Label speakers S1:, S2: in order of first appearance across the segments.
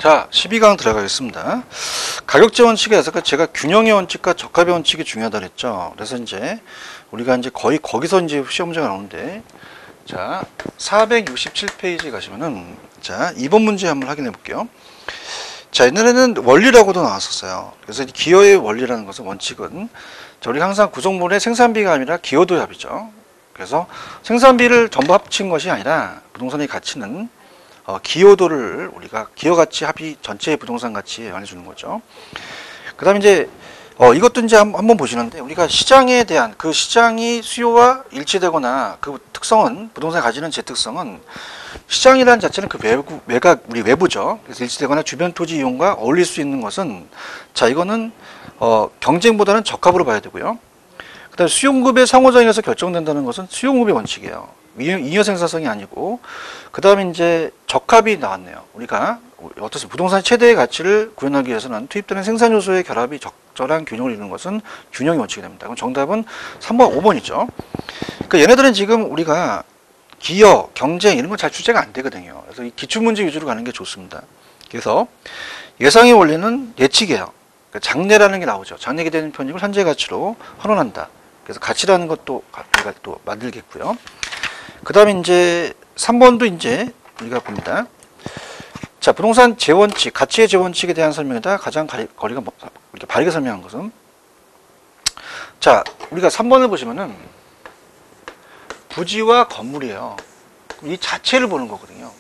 S1: 자, 12강 들어가겠습니다. 가격제 원칙에서 제가 균형의 원칙과 적합의 원칙이 중요하다 그랬죠. 그래서 이제 우리가 이제 거의 거기서 이제 시험 문제가 나오는데, 자, 467페이지 가시면은, 자, 2번 문제 한번 확인해 볼게요. 자, 옛날에는 원리라고도 나왔었어요. 그래서 기여의 원리라는 것은 원칙은, 우리 항상 구성물의 생산비가 아니라 기여도의 합이죠. 그래서 생산비를 전부 합친 것이 아니라 부동산의 가치는 기여도를 우리가 기여가치 합이 전체의 부동산 가치에 반해주는 거죠. 그 다음에 이제 이것도 이제 한번 보시는데, 우리가 시장에 대한 그 시장이 수요와 일치되거나 그 특성은, 부동산이 가지는 제 특성은 시장이라는 자체는 그 외곽, 우리 외부죠. 그래서 일치되거나 주변 토지 이용과 어울릴 수 있는 것은, 자, 이거는 경쟁보다는 적합으로 봐야 되고요. 그 다음에 수요공급의 상호작용에서 결정된다는 것은 수요공급의 원칙이에요. 잉여 생산성이 아니고. 그 다음에 이제 적합이 나왔네요. 우리가 어떻습니까? 부동산 최대의 가치를 구현하기 위해서는 투입되는 생산 요소의 결합이 적절한 균형을 이루는 것은 균형의 원칙이 됩니다. 그럼 정답은 3번, 5번이죠. 그러니까 얘네들은 지금 우리가 기여, 경쟁 이런 건 잘 출제가 안 되거든요. 그래서 이 기출문제 위주로 가는 게 좋습니다. 그래서 예상의 원리는 예측이에요. 그러니까 장래라는 게 나오죠. 장래에 되는 편익을 현재 가치로 환원한다. 그래서 가치라는 것도 우리가 또 만들겠고요. 그 다음에 이제 3번도 이제 우리가 봅니다. 자, 부동산 재원칙, 가치의 재원칙에 대한 설명이다. 가장 거리가 이렇게 바르게 설명한 것은, 자, 우리가 3번을 보시면은 부지와 건물이에요. 이 자체를 보는 거거든요.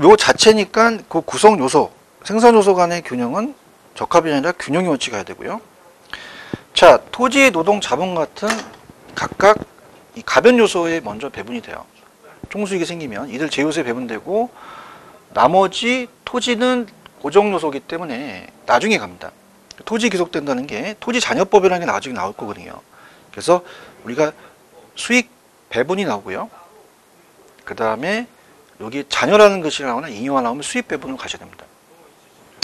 S1: 요 자체니까 그 구성 요소, 생산 요소 간의 균형은 적합이 아니라 균형의 원칙이 가야 되고요. 자, 토지, 노동, 자본 같은 각각 이 가변 요소에 먼저 배분이 돼요. 총수익이 생기면 이들 제요소에 배분되고, 나머지 토지는 고정 요소이기 때문에 나중에 갑니다. 토지 귀속된다는 게 토지 잔여법이라는 게 나중에 나올 거거든요. 그래서 우리가 수익 배분이 나오고요. 그 다음에 여기 잔여라는 것이 나오나 잉여가 나오면 수익 배분으로 가셔야 됩니다.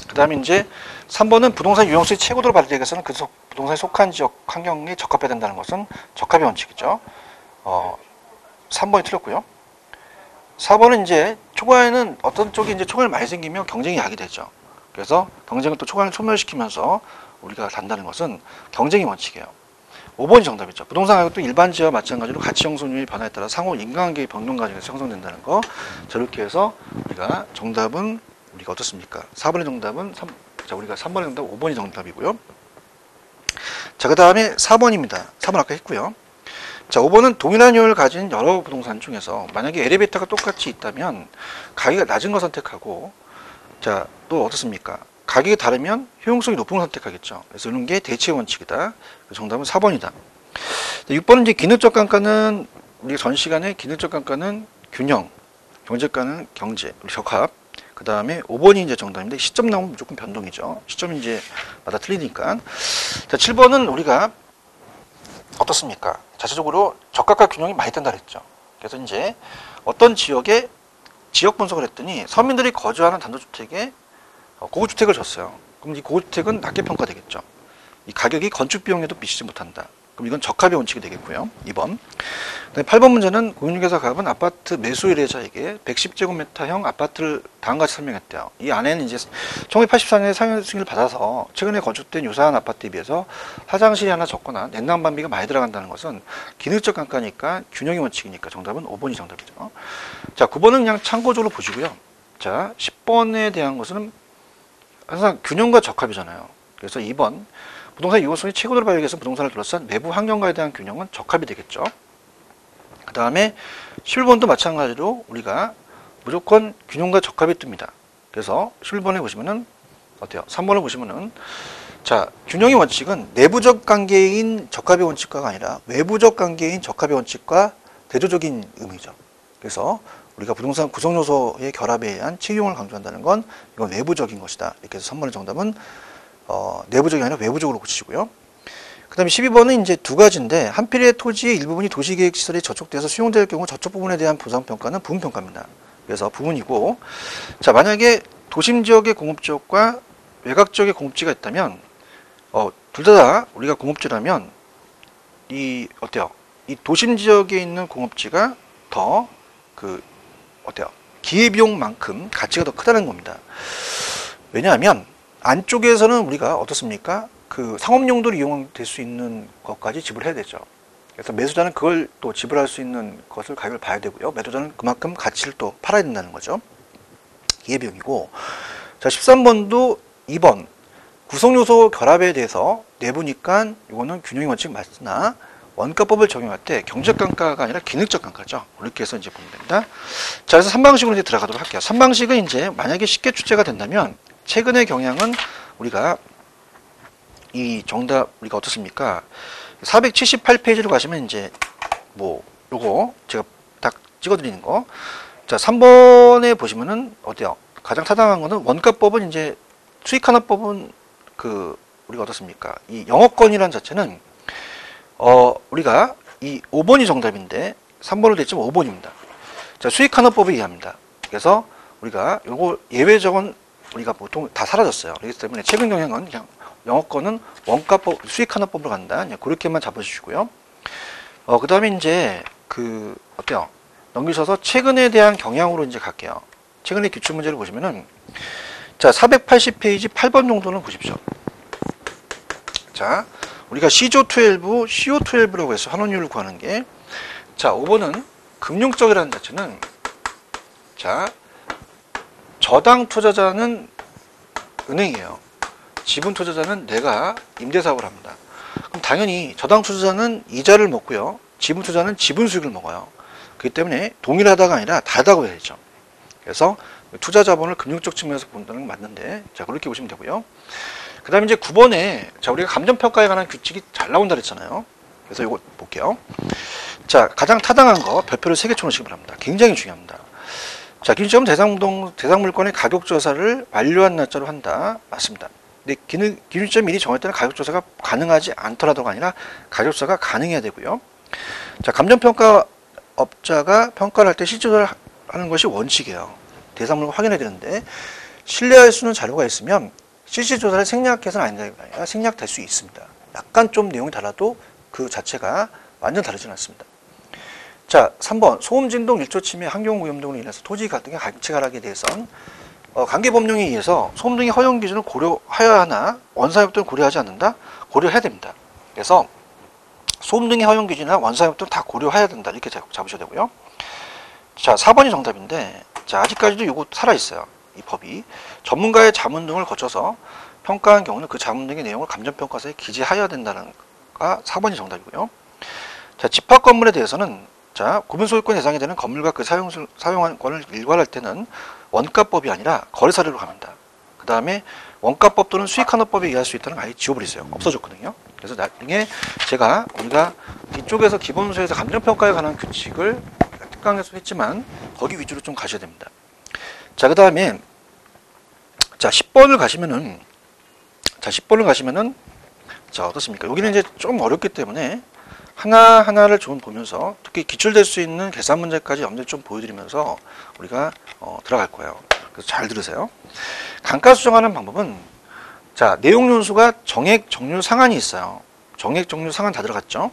S1: 그 다음에 이제 3번은 부동산 유용성이 최고도로 발휘되기 위해서는 그 부동산에 속한 지역 환경에 적합해야 된다는 것은 적합의 원칙이죠. 3번이 틀렸고요. 4번은 이제 초과에는 어떤 쪽이 이제 초과를 많이 생기면 경쟁이 약이 되죠. 그래서 경쟁을 또 초과를 소멸시키면서 우리가 단다는 것은 경쟁의 원칙이에요. 5번이 정답이죠. 부동산 가격도 일반 지와 마찬가지로 가치 형성률의 변화에 따라 상호 인과관계의 변동 과정에서 형성된다는 거. 저렇게 해서 우리가 정답은 우리가 어떻습니까? 4번의 정답은 자, 우리가 3번의 정답, 5번이 정답이고요. 자, 그 다음에 4번입니다. 4번 아까 했고요. 자, 5번은 동일한 효율을 가진 여러 부동산 중에서 만약에 엘리베이터가 똑같이 있다면 가격이 낮은 거 선택하고, 자, 또 어떻습니까? 가격이 다르면 효용성이 높은 걸 선택하겠죠. 그래서 이런 게 대치의 원칙이다. 정답은 4번이다. 6번은 이제 기능적 감가는, 우리 전 시간에 기능적 감가는 균형, 경제가는 경제, 우리 적합. 그 다음에 5번이 이제 정답인데, 시점 나오면 무조건 변동이죠. 시점이 이제 마다 틀리니까. 자, 7번은 우리가 어떻습니까? 자체적으로 적합과 균형이 많이 된다 그랬죠. 그래서 이제 어떤 지역에 지역 분석을 했더니 서민들이 거주하는 단독주택에 고급주택을 줬어요. 그럼 이 고급주택은 낮게 평가되겠죠. 이 가격이 건축비용에도 미치지 못한다. 그럼 이건 적합의 원칙이 되겠고요. 2번. 8번 문제는 공인중개사 갑은 아파트 매수 의뢰자에게 110제곱미터형 아파트를 다음같이 설명했대요. 이 안에는 이제 1984년에 상해 승인을 받아서 최근에 건축된 유사한 아파트에 비해서 화장실이 하나 적거나 냉난방비가 많이 들어간다는 것은 기능적 감가니까 균형의 원칙이니까 정답은 5번이 정답이죠. 자, 9번은 그냥 참고적으로 보시고요. 자, 10번에 대한 것은 항상 균형과 적합이잖아요. 그래서 2번. 부동산 유효성이 최고도로 발휘해서 부동산을 둘러싼 외부 환경과에 대한 균형은 적합이 되겠죠. 그 다음에 11번도 마찬가지로 우리가 무조건 균형과 적합이 뜹니다. 그래서 11번에 보시면은 어때요? 3번을 보시면은, 자, 균형의 원칙은 내부적 관계인 적합의 원칙과가 아니라 외부적 관계인 적합의 원칙과 대조적인 의미죠. 그래서 우리가 부동산 구성 요소의 결합에 의한 책용을 강조한다는 건 이건 외부적인 것이다. 이렇게 해서 3번의 정답은 내부적이 아니라 외부적으로 고치시고요. 그 다음에 12번은 이제 두 가지인데, 한 필의 토지의 일부분이 도시계획시설에 저촉돼서 수용될 경우 저촉 부분에 대한 보상평가는 부분평가입니다. 그래서 부분이고, 자, 만약에 도심지역의 공업지역과 외곽지역의 공업지가 있다면, 둘 다 우리가 공업지라면, 어때요? 이 도심지역에 있는 공업지가 어때요? 기회비용만큼 가치가 더 크다는 겁니다. 왜냐하면 안쪽에서는 우리가 어떻습니까? 그 상업용도로 이용될 수 있는 것까지 지불해야 되죠. 그래서 매수자는 그걸 또 지불할 수 있는 것을 가격을 봐야 되고요. 매도자는 그만큼 가치를 또 팔아야 된다는 거죠. 기회비용이고. 자, 13번도 2번 구성요소 결합에 대해서 내부니까 이거는 균형의 원칙 맞으나 원가법을 적용할 때 경제적 감가가 아니라 기능적 감가죠. 이렇게 해서 이제 보면 됩니다. 자, 그래서 3방식으로 이제 들어가도록 할게요. 3방식은 이제 만약에 쉽게 출제가 된다면 최근의 경향은 우리가 이 정답 우리가 어떻습니까? 478페이지로 가시면 이제 뭐 요거 제가 딱 찍어드리는 거. 자, 3번에 보시면은 어때요? 가장 타당한 거는 원가법은 이제 수익환원법은 그 우리가 어떻습니까? 이 영업권이라는 자체는 우리가 이 5번이 정답인데 3번으로 됐지만 5번입니다. 자, 수익환원법에 의합니다. 그래서 우리가 요거 예외적은 우리가 보통 다 사라졌어요. 그렇기 때문에 최근 경향은 그냥 영업권은 원가법, 수익환원법으로 간다. 그냥 그렇게만 잡아주시고요. 그 다음에 이제 그 어때요? 넘기셔서 최근에 대한 경향으로 이제 갈게요. 최근의 기출문제를 보시면은 자, 480페이지 8번 정도는 보십시오. 자, 우리가 C조12, CO12라고 해서 환원율을 구하는 게, 자, 5번은 금융적이라는 자체는, 자, 저당 투자자는 은행이에요. 지분 투자자는 내가 임대사업을 합니다. 그럼 당연히 저당 투자자는 이자를 먹고요. 지분 투자는 지분 수익을 먹어요. 그렇기 때문에 동일하다가 아니라 다르다고 해야죠. 그래서 투자 자본을 금융적 측면에서 본다는 건 맞는데, 자, 그렇게 보시면 되고요. 그 다음에 이제 9번에, 자, 우리가 감정평가에 관한 규칙이 잘 나온다 그랬잖아요. 그래서 이거 볼게요. 자, 가장 타당한 거, 별표를 3개 쳐놓으시기 바랍니다. 굉장히 중요합니다. 자, 기준점 대상물건의 가격조사를 완료한 날짜로 한다. 맞습니다. 근데 기준점 미리 정할 때는 가격조사가 가능하지 않더라도가 아니라 가격조사가 가능해야 되고요. 자, 감정평가업자가 평가를 할 때 실조사를 하는 것이 원칙이에요. 대상물건 확인해야 되는데, 신뢰할 수 있는 자료가 있으면 실질조사를 생략해서는 아니라 생략될 수 있습니다. 약간 좀 내용이 달라도 그 자체가 완전 다르지는 않습니다. 자, 3번 소음진동, 일조침해, 환경오염 등으로 인해서 토지 등의 가치 하락에 대해서는 관계법령에 의해서 소음 등의 허용 기준을 고려해야 하나 원사협 등을 고려하지 않는다? 고려해야 됩니다. 그래서 소음 등의 허용 기준이나 원사협 등 다 고려해야 된다. 이렇게 잡으셔야 되고요. 자, 4번이 정답인데, 자, 아직까지도 이거 살아있어요. 이 법이 전문가의 자문 등을 거쳐서 평가한 경우는 그 자문 등의 내용을 감정평가서에 기재하여야 된다는 가 4번이 정답이고요. 자, 집합 건물에 대해서는 자, 구분소유권 대상이 되는 건물과 그 사용권을 일괄할 때는 원가법이 아니라 거래사례로 갑니다. 그 다음에 원가법 또는 수익환원법에 의할 수 있다는 거 아예 지워버리세요. 없어졌거든요. 그래서 나중에 제가 우리가 이쪽에서 기본소에서 감정평가에 관한 규칙을 특강에서 했지만 거기 위주로 좀 가셔야 됩니다. 자, 그 다음에 자, 10번을 가시면은 자, 어떻습니까? 여기는 이제 좀 어렵기 때문에 하나하나를 좀 보면서 특히 기출될 수 있는 계산 문제까지 염두에 좀 보여드리면서 우리가 들어갈 거예요. 그래서 잘 들으세요. 감가 수정하는 방법은 자, 내용 요소가 정액, 정률, 상한이 있어요. 정액, 정률, 상한 다 들어갔죠.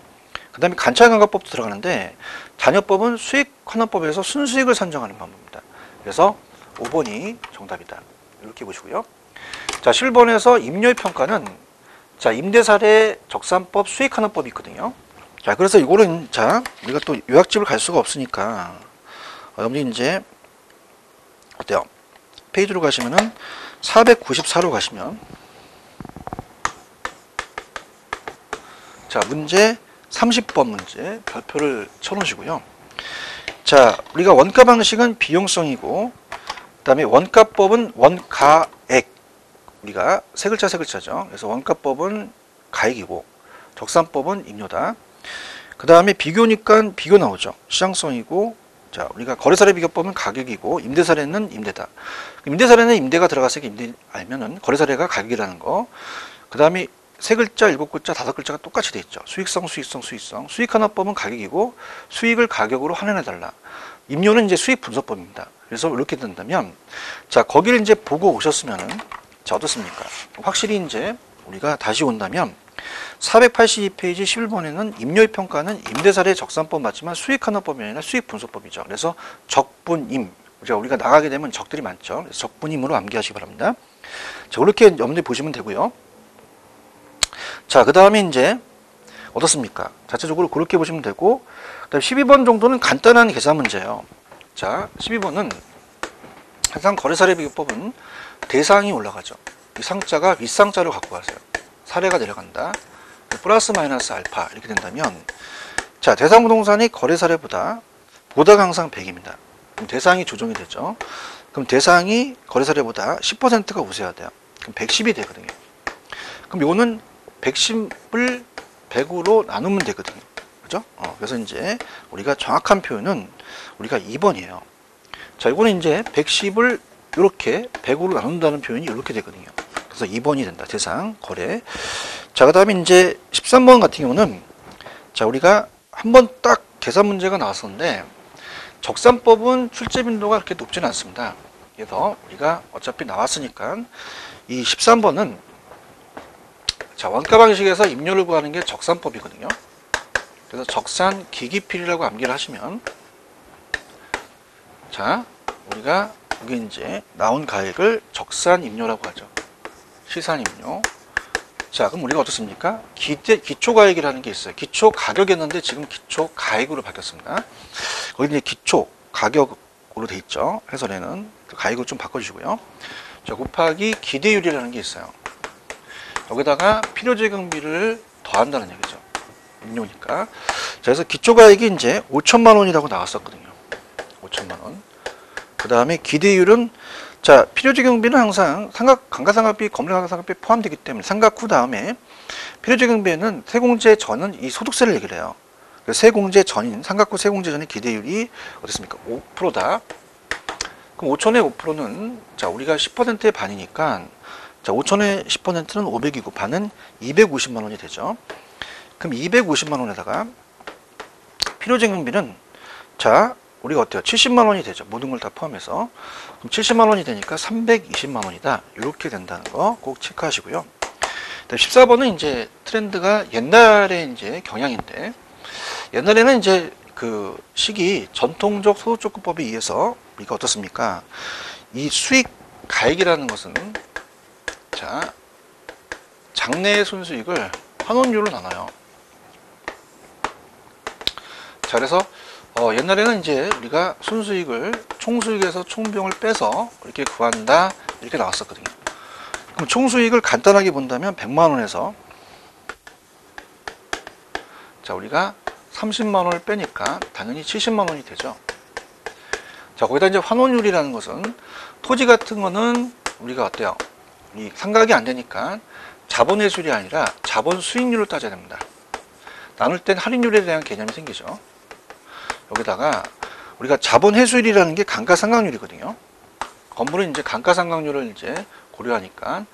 S1: 그 다음에 관찰감가법도 들어가는데 잔여법은 수익환원법에서 순수익을 산정하는 방법입니다. 그래서 5번이 정답이다. 이렇게 보시고요. 자, 7번에서 임료의 평가는 자, 임대사례 적산법, 수익환원법이 있거든요. 자, 그래서 이거는 자, 우리가 또 요약집을 갈 수가 없으니까 여러분이 이제 어때요? 페이지로 가시면은 494로 가시면 자, 문제 30번 문제 별표를 쳐놓으시고요. 자, 우리가 원가 방식은 비용성이고 그 다음에 원가법은 원가액, 우리가 세 글자죠. 그래서 원가법은 가액이고 적산법은 임료다. 그 다음에 비교니까 비교 나오죠. 시장성이고, 자, 우리가 거래사례 비교법은 가격이고 임대사례는 임대다. 임대사례는 임대가 들어갔으니까 임대 알면은 거래사례가 가격이라는 거. 그 다음에 세 글자, 일곱 글자, 다섯 글자가 똑같이 돼 있죠. 수익성. 수익환원법은 가격이고 수익을 가격으로 환원해달라. 임료는 이제 수익 분석법입니다. 그래서 이렇게 된다면, 자, 거기를 이제 보고 오셨으면은, 자, 어떻습니까? 확실히 이제 우리가 다시 온다면, 482페이지 11번에는 임료의 평가는 임대사례 적산법 맞지만 수익환원법이 아니라 수익 분석법이죠. 그래서 적분임. 우리가 나가게 되면 적들이 많죠. 그래서 적분임으로 암기하시기 바랍니다. 자, 그렇게 염두에 보시면 되고요. 자, 그 다음에 이제 어떻습니까? 자체적으로 그렇게 보시면 되고, 그 다음에 12번 정도는 간단한 계산 문제예요. 자, 12번은 항상 거래사례 비교법은 대상이 올라가죠. 이 상자가 윗상자를 갖고 가세요. 사례가 내려간다. 플러스 마이너스 알파 이렇게 된다면, 자, 대상 부동산이 거래사례보다 보다가 항상 100입니다. 그럼 대상이 조정이 되죠. 그럼 대상이 거래사례보다 10%가 우세해야 돼요. 그럼 110이 되거든요. 그럼 요거는 110을 100으로 나누면 되거든요. 그죠? 그래서 이제 우리가 정확한 표현은 우리가 2번이에요. 자, 이거는 이제 110을 이렇게 100으로 나눈다는 표현이 이렇게 되거든요. 그래서 2번이 된다. 대상, 거래. 자, 그 다음에 이제 13번 같은 경우는, 자, 우리가 한번 딱 계산 문제가 나왔었는데, 적산법은 출제 빈도가 그렇게 높지는 않습니다. 그래서 우리가 어차피 나왔으니까 이 13번은, 자, 원가 방식에서 임료를 구하는 게 적산법이거든요. 그래서 적산 기기필이라고 암기를 하시면, 자, 우리가 여기 이제 나온 가액을 적산 임료라고 하죠. 시산 임료. 자, 그럼 우리가 어떻습니까? 기초 가액이라는 게 있어요. 기초 가격이었는데 지금 기초 가액으로 바뀌었습니다. 거기 이제 기초 가격으로 돼 있죠. 해설에는 그 가액을 좀 바꿔주시고요. 자, 곱하기 기대율이라는 게 있어요. 여기다가 필요재경비를 더한다는 얘기죠. 임료니까. 자, 그래서 기초 가액이 이제 5천만 원이라고 나왔었거든요. 5천만 원. 그 다음에 기대율은, 자, 필요재경비는 항상 감가상각비, 검증감가상각비 포함되기 때문에 상각 후 다음에 필요재경비에는 세공제 전은 이 소득세를 얘기를 해요. 그래서 세공제 전인, 상각 후 세공제 전의 기대율이 어떻습니까? 5%다. 그럼 5천의 5%는, 자, 우리가 10%의 반이니까, 자, 5천의 10%는 500이고 반은 250만 원이 되죠. 그럼 250만 원에다가 필요재경비는, 자, 우리가 어때요? 70만 원이 되죠. 모든 걸 다 포함해서. 그럼 70만 원이 되니까 320만 원이다. 이렇게 된다는 거 꼭 체크하시고요. 14번은 이제 트렌드가 옛날에 이제 경향인데, 옛날에는 이제 그 시기 전통적 소득조건법에 의해서 우리가 어떻습니까? 이 수익 가액이라는 것은, 자, 장래의 순수익을 환원율로 나눠요. 자, 그래서 옛날에는 이제 우리가 순수익을 총수익에서 총비용을 빼서 이렇게 구한다 이렇게 나왔었거든요. 그럼 총수익을 간단하게 본다면 100만 원에서, 자, 우리가 30만 원을 빼니까 당연히 70만 원이 되죠. 자, 거기다 이제 환원율이라는 것은 토지 같은 거는 우리가 어때요? 이 상각이 안 되니까 자본 회수율이 아니라 자본 수익률을 따져야 됩니다. 나눌 땐 할인율에 대한 개념이 생기죠. 여기다가 우리가 자본 회수율이라는 게 감가상각률이거든요. 건물은 이제 감가상각률을 이제 고려하니까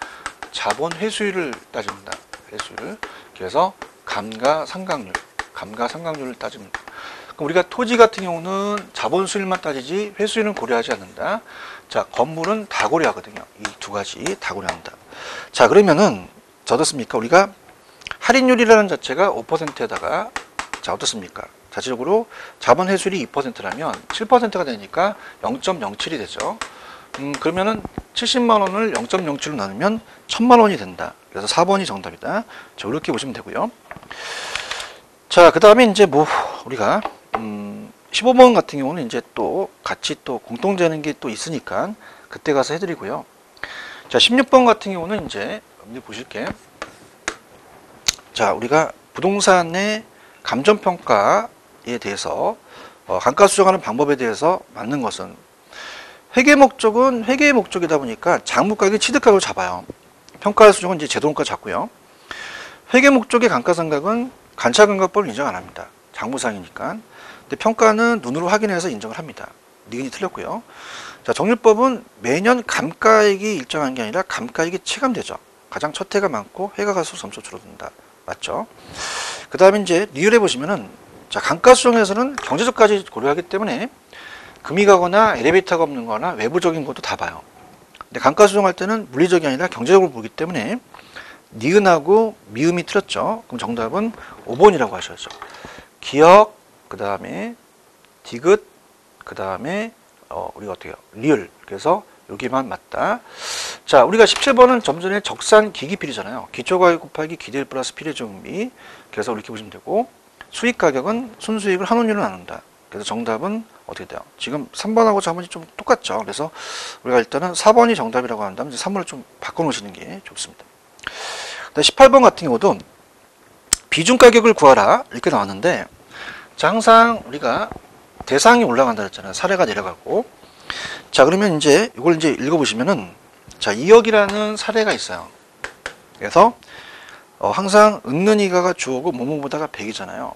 S1: 자본 회수율을 따집니다. 회수율. 그래서 감가상각률을 따집니다. 그럼 우리가 토지 같은 경우는 자본 수율만 따지지 회수율은 고려하지 않는다. 자, 건물은 다 고려하거든요. 이 두 가지 다 고려한다. 자, 그러면은 어떻습니까? 우리가 할인율이라는 자체가 5%에다가, 자, 어떻습니까? 자체적으로 자본 회수율이 2%라면 7%가 되니까 0.07이 되죠. 그러면은 70만 원을 0.07로 나누면 1000만 원이 된다. 그래서 4번이 정답이다. 자, 이렇게 보시면 되고요. 자, 그 다음에 이제 뭐 우리가 15번 같은 경우는 이제 또 같이 또 공통되는 게 또 있으니까 그때 가서 해드리고요. 자, 16번 같은 경우는 이제 보실게. 자, 우리가 부동산의 감정평가에 대해서 감가 수정하는 방법에 대해서 맞는 것은, 회계 목적은 회계의 목적이다 보니까 장부가격이 취득가격을 잡아요. 평가 수정은 이제 제도원가 잡고요. 회계 목적의 감가상각은 관찰감각법을 인정 안 합니다. 장부상이니까. 근데 평가는 눈으로 확인해서 인정을 합니다. 니은이 틀렸고요. 자, 정률법은 매년 감가액이 일정한 게 아니라 감가액이 체감되죠. 가장 첫 해가 많고 해가 갈수록 점차 줄어든다. 맞죠? 그 다음에 이제 리을해 보시면은, 자, 감가수정에서는 경제적까지 고려하기 때문에 금이 가거나 엘리베이터가 없는 거나 외부적인 것도 다 봐요. 근데 감가수정할 때는 물리적이 아니라 경제적으로 보기 때문에 니은하고 미음이 틀렸죠. 그럼 정답은 5번이라고 하셔야죠. 기억, 그 다음에 디귿, 그 다음에 우리가 어떻게 해요? 리을. 그래서 여기만 맞다. 자, 우리가 17번은 좀 전에 적산 기기필이잖아요. 기초가격 곱하기 기대일 플러스 필요정비. 그래서 이렇게 보시면 되고, 수익 가격은 순수익을 한원율로 나눈다. 그래서 정답은 어떻게 돼요? 지금 3번하고 4번이 좀 똑같죠. 그래서 우리가 일단은 4번이 정답이라고 한다면 이제 3번을 좀 바꿔놓으시는 게 좋습니다. 18번 같은 경우도 비중 가격을 구하라 이렇게 나왔는데, 자, 항상 우리가 대상이 올라간다 했잖아요. 사례가 내려가고. 자, 그러면 이제 이걸 이제 읽어보시면은, 자, 2억이라는 사례가 있어요. 그래서 항상 은는이가가 주어고 뭐뭐보다가 100이잖아요.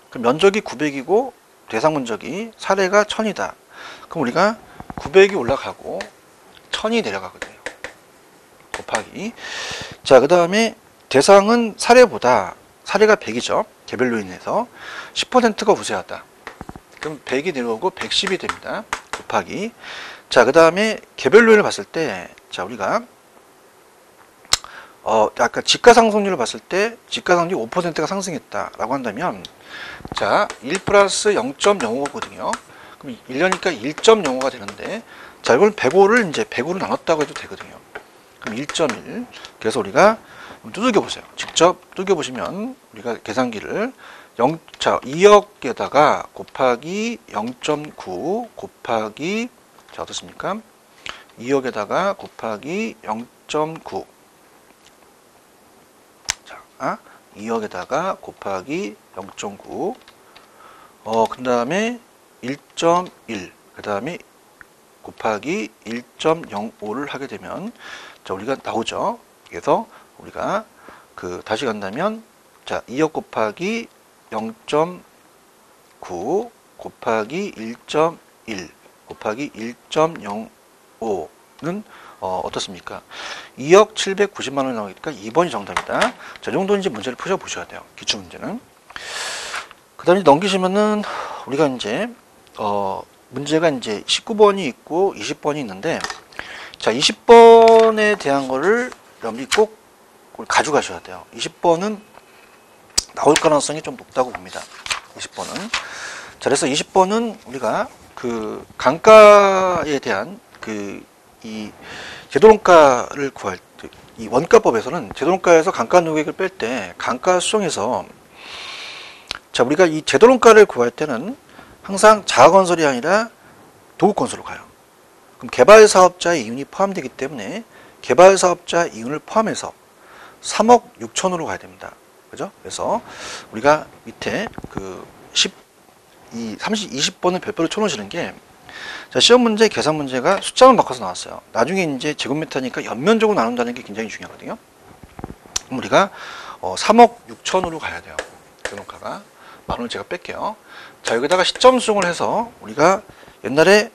S1: 그럼 면적이 900이고 대상 면적이 사례가 1000이다. 그럼 우리가 900이 올라가고 1000이 내려가거든요. 곱하기. 자, 그 다음에 대상은 사례가 100이죠. 개별로 인해서 10%가 우세하다. 그럼 100이 내려오고 110이 됩니다. 곱하기. 자, 그 다음에 개별로인을 봤을 때, 자, 우리가 아까 지가상승률을 봤을 때 지가상승률이 5%가 상승했다라고 한다면, 자, 1 플러스 0.05거든요. 그럼 1년이니까 1.05가 되는데, 자, 이걸 105를 이제 100으로 나눴다고 해도 되거든요. 그럼 1.1. 그래서 우리가 두들겨 보세요. 직접 두들겨 보시면 우리가 계산기를 2억에다가 곱하기 0.9 곱하기, 자, 어떻습니까? 2억에다가 곱하기 0.9. 자, 2억에다가 곱하기 0.9. 그 다음에 1.1. 그 다음에 곱하기 1.05를 하게 되면, 자, 우리가 나오죠. 그래서 우리가 다시 간다면, 자, 2억 곱하기 0.9 곱하기 1.1 곱하기 1.05는 어떻습니까? 2억 790만 원이 나오니까 2번이 정답이다. 자, 이 정도 이제 문제를 푸셔보셔야 돼요. 기출문제는. 그 다음에 넘기시면은 우리가 이제 문제가 이제 19번이 있고 20번이 있는데, 자, 20번에 대한 거를 여러분이 꼭 가져가셔야 돼요. 20번은 나올 가능성이 좀 높다고 봅니다. 20번은. 자, 그래서 20번은 우리가 강가에 대한 이 제도론가를 구할 때, 이 원가법에서는 제도론가에서 강가 누계액을 뺄 때 강가 수정에서, 자, 우리가 이 제도론가를 구할 때는 항상 자가건설이 아니라 도급건설로 가요. 그럼 개발사업자의 이윤이 포함되기 때문에 개발사업자 이윤을 포함해서 3억 6천으로 가야 됩니다. 그죠? 그래서 우리가 밑에 20번을 별표로 쳐놓으시는 게, 자, 시험 문제, 계산 문제가 숫자만 바꿔서 나왔어요. 나중에 이제 제곱미터니까 연면적으로 나눈다는 게 굉장히 중요하거든요. 그럼 우리가 3억 6천으로 가야 돼요. 제곱가가. 만원을 제가 뺄게요. 자, 여기다가 시점 수정을 해서 우리가 옛날에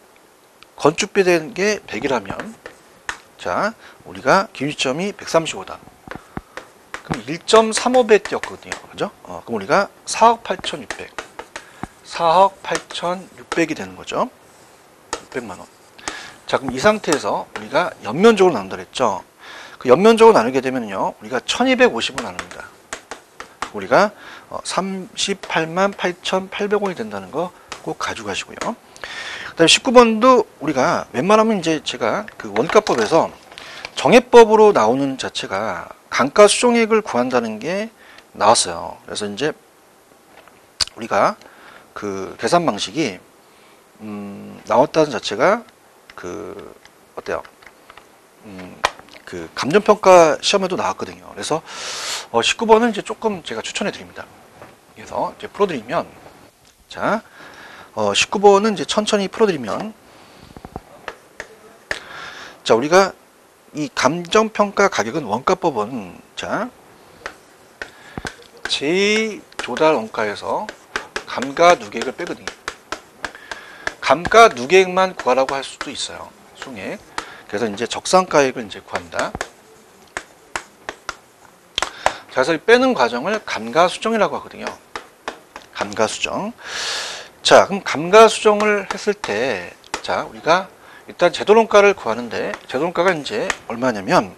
S1: 건축비 된 게 100이라면, 자, 우리가 기준시점이 135다. 그럼 1.35배 뛰었거든요. 그죠? 그럼 우리가 4억 8,600. 4억 8,600이 되는 거죠. 600만 원. 자, 그럼 이 상태에서 우리가 연면적으로 나눈다 그랬죠. 그 연면적으로 나누게 되면요, 우리가 1250을 나눕니다. 우리가 38만 8,800원이 된다는 거 꼭 가져가시고요. 그 다음에 19번도 우리가 웬만하면 이제 제가 원가법에서 정해법으로 나오는 자체가 강가 수정액을 구한다는 게 나왔어요. 그래서 이제 우리가 계산 방식이 나왔다는 자체가 어때요? 감정평가 시험에도 나왔거든요. 그래서 19번은 이제 조금 제가 추천해 드립니다. 그래서 이제 풀어드리면, 자, 19번은 이제 천천히 풀어드리면, 자, 우리가 이 감정평가 가격은 원가법은, 자, 제2조달 원가에서 감가누계액을 빼거든요. 감가누계액만 구하라고 할 수도 있어요. 총액. 그래서 이제 적산가액을 이제 구한다. 자, 그래서 이 빼는 과정을 감가수정이라고 하거든요. 감가수정. 자, 그럼 감가수정을 했을 때, 자, 우리가 일단 제도론가를 구하는데, 제도론가가 이제 얼마냐면,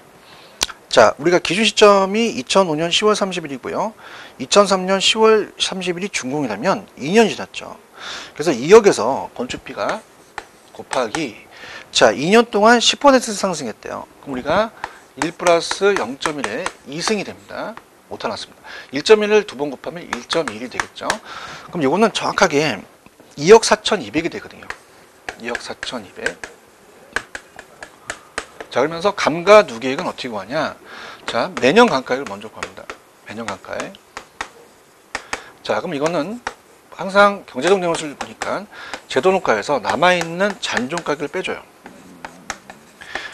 S1: 자, 우리가 기준 시점이 2005년 10월 30일이고요. 2003년 10월 30일이 준공이라면 2년이 지났죠. 그래서 2억에서 건축비가 곱하기 자, 2년 동안 10% 상승했대요. 그럼 우리가 1 플러스 0.1에 2승이 됩니다. 오타 났습니다. 1.1을 두 번 곱하면 1.1이 되겠죠. 그럼 이거는 정확하게 2억 4,200이 되거든요. 2억 4,200. 자, 그러면서 감가 누계액은 어떻게 구하냐? 자, 매년 감가액을 먼저 구합니다. 매년 감가액. 자, 그럼 이거는 항상 경제적 내용을 보니까 제도농가에서 남아있는 잔존가격을 빼줘요.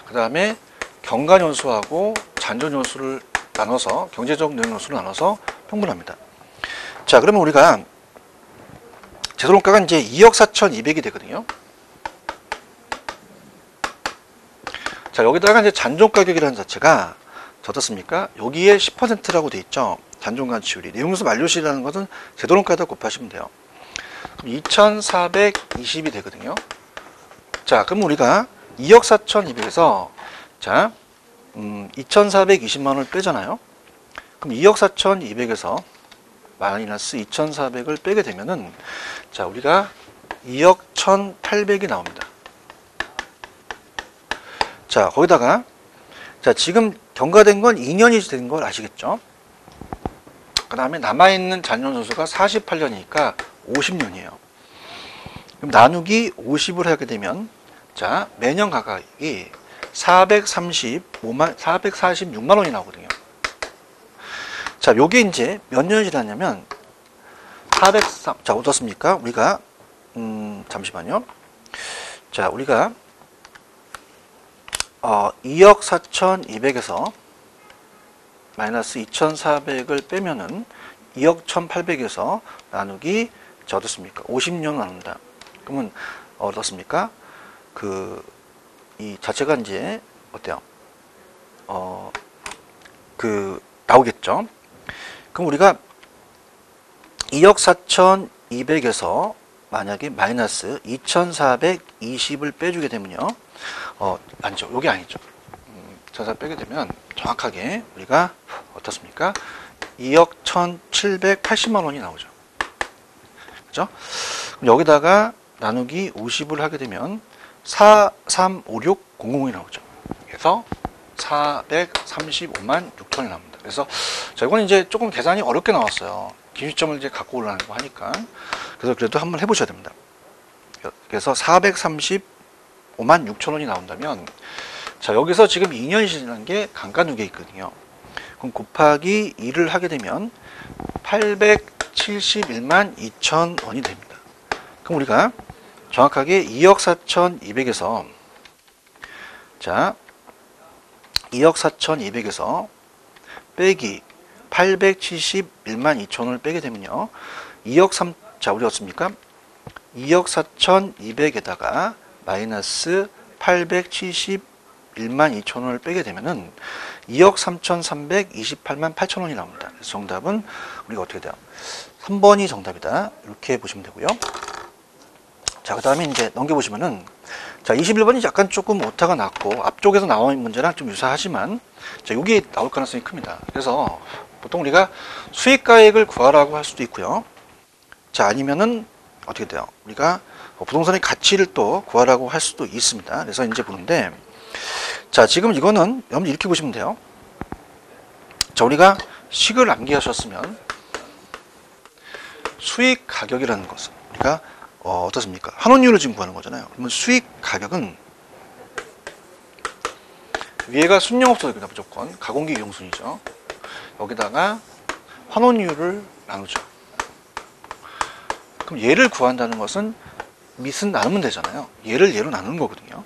S1: 그 다음에 경관요소하고 잔존요소를 나눠서 경제적 내용 요소를 나눠서 평분합니다. 자, 그러면 우리가 제도농가가 이제 2억 4,200이 되거든요. 자, 여기다가 이제 잔존가격이라는 자체가 어떻습니까? 여기에 10%라고 돼 있죠. 잔존가치율이. 내용요소 만료시라는 것은 제도농가에다 곱하시면 돼요. 그럼 2,420이 되거든요. 자, 그럼 우리가 2억 4,200에서 자, 2,420만 원을 빼잖아요. 그럼 2억 4,200에서 마이너스 2,400을 빼게 되면은 자, 우리가 2억 1,800이 나옵니다. 자, 거기다가 자, 지금 경과된 건 2년이 된 걸 아시겠죠? 그 다음에 남아있는 잔존소수가 48년이니까 50년이에요. 그럼 나누기 50을 하게 되면 자, 매년 가격이 446만 원이 나오거든요. 자, 요게 이제 몇 년이 지났냐면 403, 자, 어떻습니까? 우리가 잠시만요. 자, 우리가 2억 4,200에서 마이너스 2,400을 빼면은 2억 1,800에서 나누기 자, 어떻습니까? 50년 나눈다. 그러면 어떻습니까? 이 자체가 이제 어때요? 나오겠죠? 그럼 우리가 2억 4,200에서 만약에 마이너스 2,420을 빼주게 되면요. 아니죠. 요게 아니죠. 2,400 빼게 되면 정확하게 우리가 어떻습니까? 2억 1,780만 원이 나오죠. 그죠? 그럼 여기다가 나누기 50을 하게 되면 4356000이 나오죠. 그래서 435만 6천이 나옵니다. 그래서 자, 이건 이제 조금 계산이 어렵게 나왔어요. 기준점을 이제 갖고 올라가는 거 하니까. 그래서 그래도 한번 해보셔야 됩니다. 그래서 435만 6천 원이 나온다면 자, 여기서 지금 2년이 지난 게 감가누계 있거든요. 그럼 곱하기 2를 하게 되면 871만 2천 원이 됩니다. 그럼 우리가 정확하게 2억 4,200에서 자, 2억 4,200에서 빼기 871만 2천 원을 빼게 되면요. 2억 3, 자, 우리 어떻습니까? 2억 4,200에다가 마이너스 871만 2천 원을 빼게 되면은 2억 3,328만 8천 원이 나옵니다. 그래서 정답은 우리가 어떻게 돼요? 3번이 정답이다. 이렇게 보시면 되고요. 자, 그 다음에 이제 넘겨보시면은 자, 21번이 약간 조금 오타가 났고 앞쪽에서 나온 문제랑 좀 유사하지만 자, 여기 나올 가능성이 큽니다. 그래서 보통 우리가 수익가액을 구하라고 할 수도 있고요. 자, 아니면은 어떻게 돼요? 우리가 부동산의 가치를 또 구하라고 할 수도 있습니다. 그래서 이제 보는데 자, 지금 이거는 여러분 이렇게 보시면 돼요. 자, 우리가 식을 암기하셨으면 수익 가격이라는 것은 우리가 어떻습니까? 환원율을 지금 구하는 거잖아요. 그러면 수익 가격은 위에가 순영업소득이다 무조건 가공기 이용순이죠. 여기다가 환원율을 나누죠. 그럼 얘를 구한다는 것은 밑은 나누면 되잖아요. 얘를 얘로 나누는 거거든요.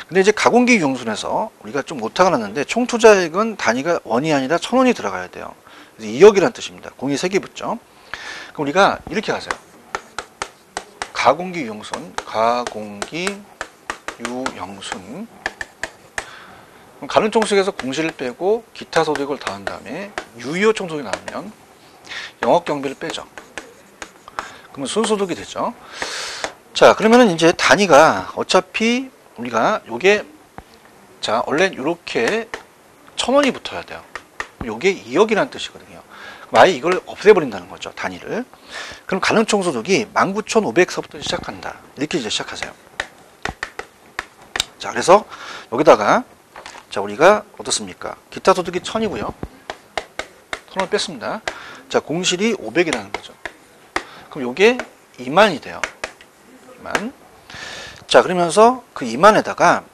S1: 근데 이제 가공기 이용순에서 우리가 좀 오타가 났는데 총 투자액은 단위가 원이 아니라 1,000원이 들어가야 돼요. 그래서 2억이라는 뜻입니다. 공이 3개 붙죠. 그럼 우리가 이렇게 하세요. 가공기 유형순, 가공기 유형순. 가능 총수에서 공시를 빼고 기타 소득을 더한 다음에 유효 총수가 나오면 영업 경비를 빼죠. 그러면 순소득이 되죠. 자, 그러면은 이제 단위가 어차피 우리가 요게 자, 원래 이렇게 1,000원이 붙어야 돼요. 요게 2억이라는 뜻이거든요. 그럼 아예 이걸 없애버린다는 거죠. 단위를. 그럼 가능 총소득이 19,500서부터 시작한다. 이렇게 이제 시작하세요. 자, 그래서 여기다가 자, 우리가 어떻습니까? 기타 소득이 1000이고요. 1000원 뺐습니다. 자, 공실이 500이라는 거죠. 그럼 요게 2만이 돼요. 2만. 자, 그러면서 그 2만에다가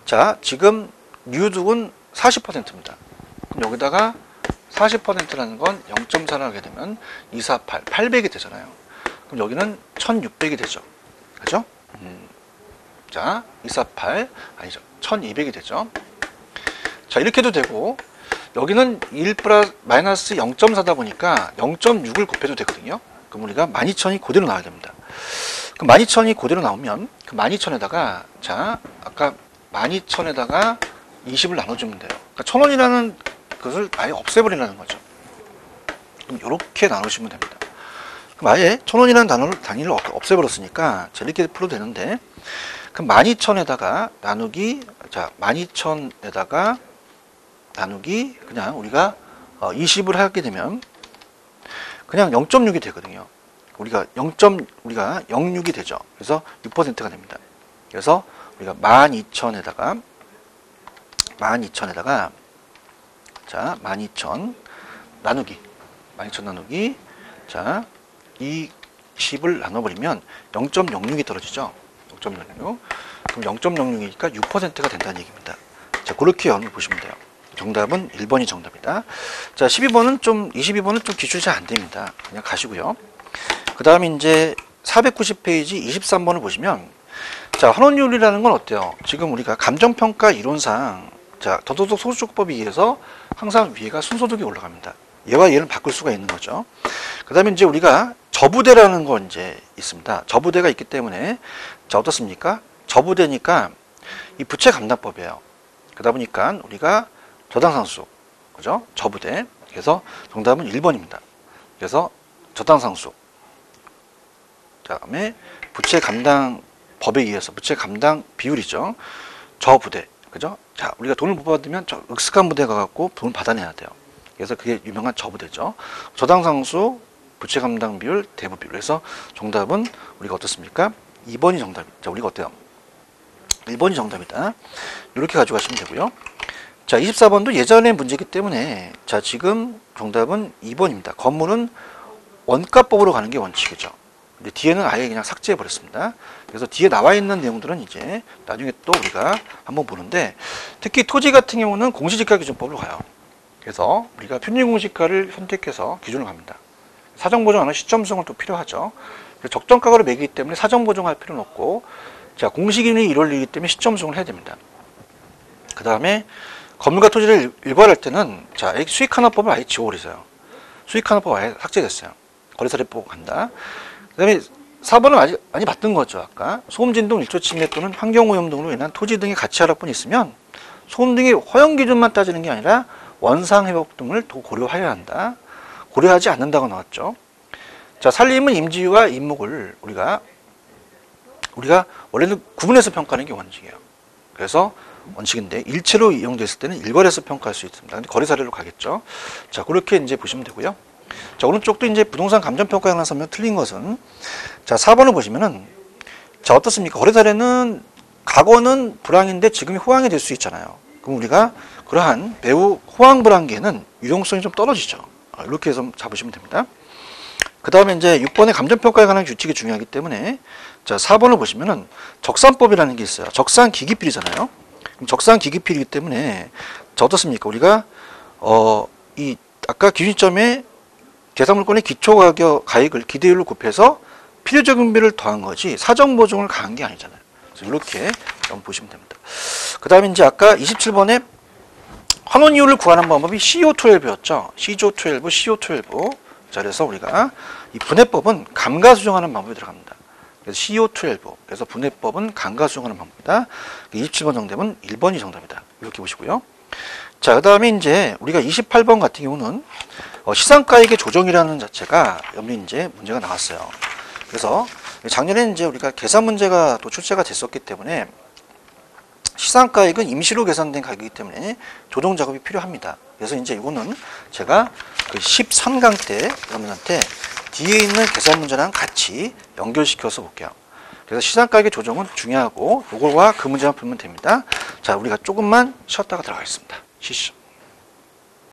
S1: 자, 지금 뉴득은 40%입니다. 그럼 여기다가 40%라는 건 0.4를 하게 되면 248, 800이 되잖아요. 그럼 여기는 1600이 되죠. 그죠? 자, 248, 아니죠. 1200이 되죠. 자, 이렇게 해도 되고, 여기는 1 플러스 마이너스 0.4다 보니까 0.6을 곱해도 되거든요. 그럼 우리가 12000이 그대로 나와야 됩니다. 그럼 12000이 그대로 나오면, 그 12000에다가, 자, 아까 12000에다가 20을 나눠주면 돼요. 그러니까 1000원이라는 것을 아예 없애버리라는 거죠. 그럼 이렇게 나누시면 됩니다. 그럼 아예 1000원이라는 단위를 없애버렸으니까 이렇게 풀어도 되는데, 그럼 12000에다가 나누기, 자, 12000에다가 나누기, 그냥 우리가 20을 하게 되면 그냥 0.6이 되거든요. 우리가 0.06이 되죠. 그래서 6%가 됩니다. 그래서 우리가 12000에다가 자, 12000 나누기, 자, 20을 나눠버리면 0.06이 떨어지죠. 0.06. 그럼 0.06이니까 6%가 된다는 얘기입니다. 자, 그렇게 여러분 보시면 돼요. 정답은 1번이 정답이다. 자, 22번은 좀 기출이 잘 안 됩니다. 그냥 가시고요. 그 다음에 이제 490페이지 23번을 보시면, 자, 환원율이라는 건 어때요? 지금 우리가 감정평가 이론상, 자, 더더욱 소득조건법에 의해서 항상 위에가 순소득이 올라갑니다. 얘와 얘를 바꿀 수가 있는 거죠. 그 다음에 이제 우리가 저부대라는 건 이제 있습니다. 저부대가 있기 때문에, 자, 어떻습니까? 저부대니까 이 부채감당법이에요. 그러다 보니까 우리가 저당상수, 그죠? 저부대. 그래서 정답은 1번입니다. 그래서 저당상수. 다음에 부채감당법에 의해서 부채감당 비율이죠. 저부대, 그죠? 자, 우리가 돈을 못 받으면 저 익숙한 부대가 갖고 돈을 받아내야 돼요. 그래서 그게 유명한 저부대죠. 저당상수, 부채감당 비율, 대부 비율. 그래서 정답은 우리가 어떻습니까? 2번이 정답입니다. 자, 우리가 어때요? 1번이 정답이다. 이렇게 가져가시면 되고요. 자, 24번도 예전의 문제이기 때문에, 자, 지금 정답은 2번입니다. 건물은 원가법으로 가는 게 원칙이죠. 근데 뒤에는 아예 그냥 삭제해 버렸습니다. 그래서 뒤에 나와 있는 내용들은 이제 나중에 또 우리가 한번 보는데, 특히 토지 같은 경우는 공시지가 기준법으로 가요. 그래서 우리가 편입공시가를 선택해서 기준을 갑니다. 사정보정하는 시점성은 또 필요하죠. 적정가격을 매기기 때문에 사정보정할 필요는 없고, 자, 공시기준이 1월이기 때문에 시점성을 해야 됩니다. 그 다음에 건물과 토지를 일괄할 때는, 자, 수익환원법을 아예 지워버리세요. 수익환원법 아예 삭제됐어요. 거래사례법 간다. 그 다음에 4번은 많이 봤던 거죠. 아까 소음진동, 일조침해 또는 환경오염 등으로 인한 토지 등의 가치 하락분이 있으면 소음 등의 허용기준만 따지는 게 아니라 원상회복 등을 더 고려해야 한다. 고려하지 않는다고 나왔죠. 자, 산림은 임지와 임목을 우리가 원래는 구분해서 평가하는 게 원칙이에요. 그래서 원칙인데 일체로 이용됐을 때는 일괄해서 평가할 수 있습니다. 근데 거래 사례로 가겠죠. 자, 그렇게 이제 보시면 되고요. 자, 오른쪽도 이제 부동산 감정평가에 관한 설명 틀린 것은, 자, 4번을 보시면은, 자, 어떻습니까? 거래 사례는 과거는 불황인데 지금이 호황이 될 수 있잖아요. 그럼 우리가 그러한 매우 호황 불황기에는 유용성이 좀 떨어지죠. 이렇게 해서 잡으시면 됩니다. 그 다음에 이제 6번의 감정평가에 관한 규칙이 중요하기 때문에, 자, 4번을 보시면은 적산법이라는 게 있어요. 적산기기필이잖아요. 적산기기필이기 때문에, 자, 어떻습니까? 우리가 이 아까 기준점에 대상물권의 기초가격 가액을 기대율로 곱해서 필요적용비를 더한 거지 사정보정을 가한 게 아니잖아요. 그래서 이렇게 한번 보시면 됩니다. 그 다음에 이제 아까 27번에 환원이율을 구하는 방법이 CO12였죠. CO12, CO12. 자, 그래서 우리가 이 분해법은 감가수정하는 방법이 들어갑니다. 그래서 CO12. 그래서 분해법은 감가수정하는 방법이다. 27번 정답은 1번이 정답이다. 이렇게 보시고요. 자, 그 다음에 이제 우리가 28번 같은 경우는 시상가액의 조정이라는 자체가 여기 이제 문제가 나왔어요. 그래서 작년에 이제 우리가 계산 문제가 또 출제가 됐었기 때문에 시상가액은 임시로 계산된 가격이기 때문에 조정 작업이 필요합니다. 그래서 이제 이거는 제가 그 13강 때 여러분한테 뒤에 있는 계산 문제랑 같이 연결시켜서 볼게요. 그래서 시장가격의 조정은 중요하고 요거와 그 문제만 풀면 됩니다. 자, 우리가 조금만 쉬었다가 들어가겠습니다. 쉬시죠.